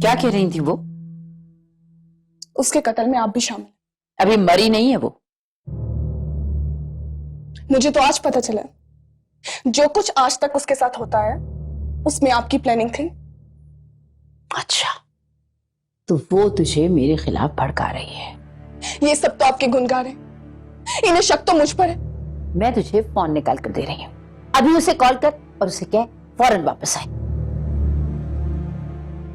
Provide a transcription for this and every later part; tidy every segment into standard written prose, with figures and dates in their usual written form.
क्या कह रही थी वो? उसके कत्ल में आप भी शामिल। अभी मरी नहीं है वो। मुझे तो आज पता चला जो कुछ आज तक उसके साथ होता है उसमें आपकी प्लानिंग थी। अच्छा, तो वो तुझे मेरे खिलाफ भड़का रही है? ये सब तो आपके गुनगार हैं, इन्हें शक तो मुझ पर है। मैं तुझे फोन निकाल कर दे रही हूँ, अभी उसे कॉल कर और उसे कह फौरन वापस आए,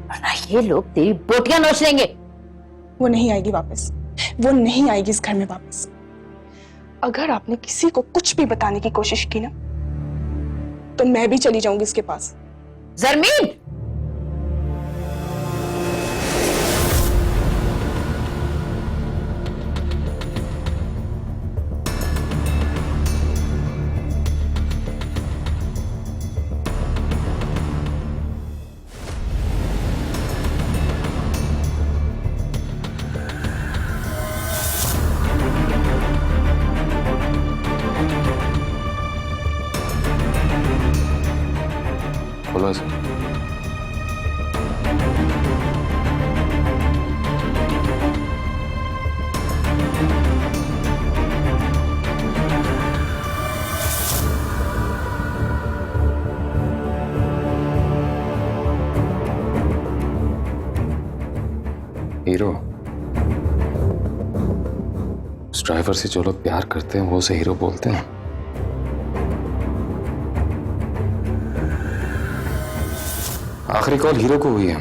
वरना ये लोग तेरी बोटियां नोच लेंगे। वो नहीं आएगी वापस, वो नहीं आएगी इस घर में वापस। अगर आपने किसी को कुछ भी बताने की कोशिश की ना तो मैं भी चली जाऊंगी इसके पास। जरमीन, बोलो इसे। हीरो, उस ड्राइवर से जो लोग प्यार करते हैं वो उसे हीरो बोलते हैं। आखिरी कॉल हीरो को हुई है।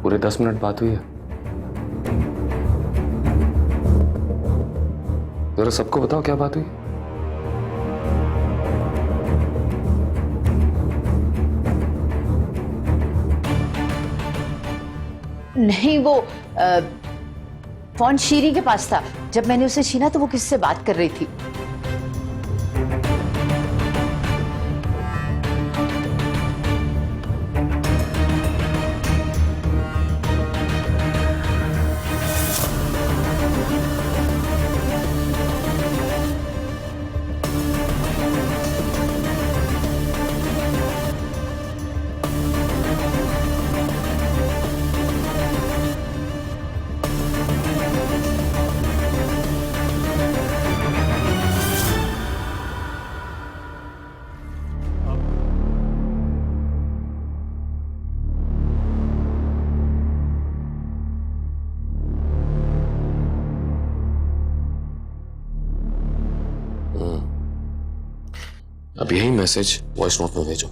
पूरे 10 मिनट बात हुई है। जरा सबको बताओ क्या बात हुई। नहीं वो फोन शीरी के पास था। जब मैंने उसे छीना तो वो किससे बात कर रही थी। अब यही मैसेज वॉइस नोट में भेजो।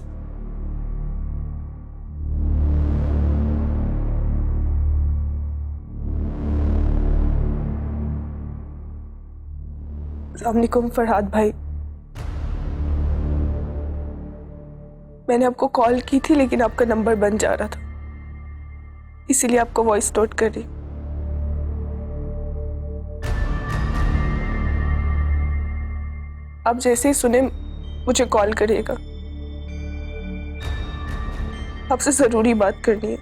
अस्सलामुअलैकुम फरहाद भाई, मैंने आपको कॉल की थी लेकिन आपका नंबर बंद जा रहा था, इसीलिए आपको वॉइस नोट कर रही। आप जैसे ही सुने मुझे कॉल करिएगा, आपसे जरूरी बात करनी है।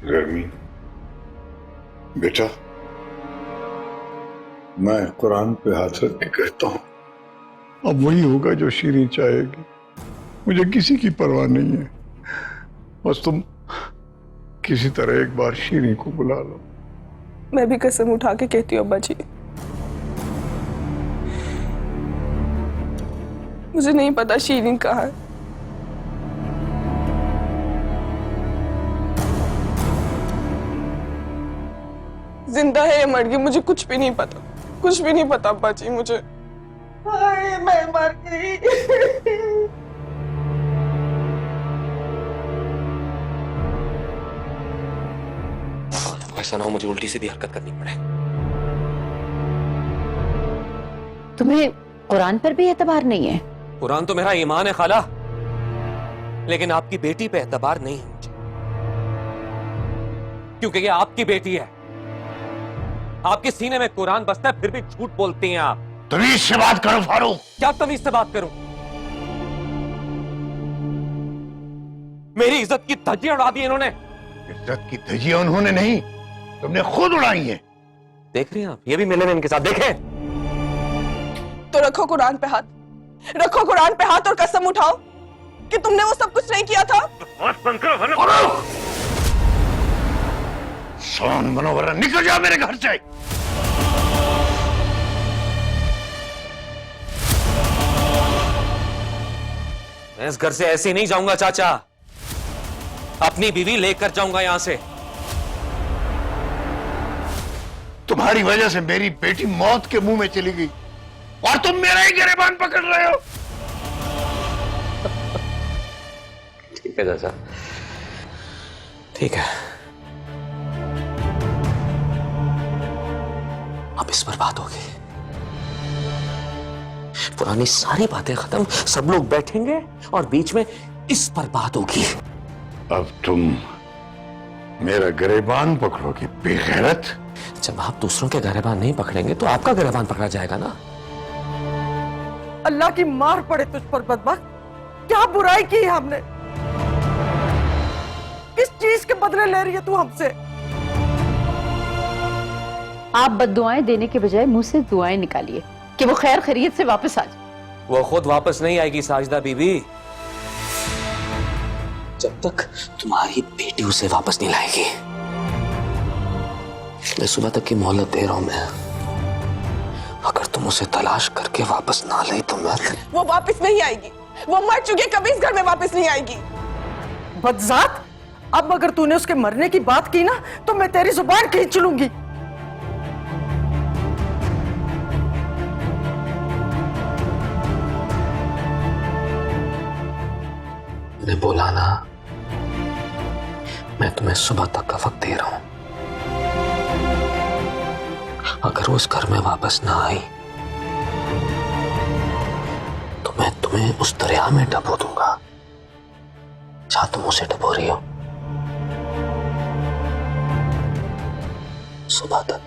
गर्मी बेटा, मैं कुरान पे हाथ रख के कहता हूँ अब वही होगा जो शीरी चाहेगी। मुझे किसी की परवाह नहीं है, बस तुम किसी तरह एक बार शीरी को बुला लो। मैं भी कसम उठा के कहती हूँ अब्बा जी, मुझे नहीं पता शीरी कहाँ है। जिंदा है या मर गई मुझे कुछ भी नहीं पता, कुछ भी नहीं पता अब्बा जी मुझे। हाय मैं मर गई। ऐसा ना हो मुझे उल्टी सीधी हरकत करनी पड़े। तुम्हें कुरान पर भी एतबार नहीं है? कुरान तो मेरा ईमान है खाला, लेकिन आपकी बेटी पे एतबार नहीं है मुझे, क्योंकि ये आपकी बेटी है। आपके सीने में कुरान बसता है फिर भी झूठ बोलती हैं आप। तमीज से बात करो फारूक। क्या तमीज से बात करूं? मेरी इज्जत की धज्जियां उड़ा दी इन्होंने। इज्जत की धज्जियां उन्होंने नहीं, तुमने खुद उड़ाई है। देख रहे हैं आप, ये भी मिले इनके साथ, देखें। तो रखो कुरान पे हाथ, रखो कुरान पे हाथ और कसम उठाओ कि तुमने वो सब कुछ नहीं किया था। सोन बनो वरना निकल जाओ मेरे घर से। मैं इस घर से ऐसे ही नहीं जाऊंगा चाचा, अपनी बीवी लेकर जाऊंगा यहां से। तुम्हारी वजह से मेरी बेटी मौत के मुंह में चली गई और तुम मेरा ही गिरेबान पकड़ रहे हो। ठीक है चाचा, ठीक है। अब इस पर बात होगी, पुरानी सारी बातें खत्म, सब लोग बैठेंगे और बीच में इस पर बात होगी। अब तुम मेरा गिरेबान पकड़ोगे बेगैरत। जब आप दूसरों के गिरेबान नहीं पकड़ेंगे तो आपका गिरेबान पकड़ा जाएगा ना। अल्लाह की मार पड़े तुझ पर बदबख्त, क्या बुराई की हमने? किस चीज के बदले ले रही है तू हमसे? आप बद्दुआएं देने के बजाय मुंह से दुआएं निकालिए कि वो खैर खैरियत से वापस आ जाए। वो खुद वापस नहीं आएगी साजिदा बीबी, जब तक तुम्हारी बेटी उसे वापस नहीं लाएगी। मैं सुबह तक की मोहलत दे रहा हूं मैं। अगर तुम उसे तलाश करके वापस ना लाई तो मैं... वो वापस नहीं आएगी, वो मर चुकी है, कभी इस घर में वापस नहीं आएगी। बदजात, अब अगर तूने उसके मरने की बात की ना तो मैं तेरी जुबान खींच लूंगी। मैं बोला ना, मैं तुम्हें सुबह तक का वक्त दे रहा हूं। अगर वो उस घर में वापस ना आई तो मैं तुम्हें उस दरिया में डबो दूंगा जहां तुम उसे डबो रही हो। सुबह तक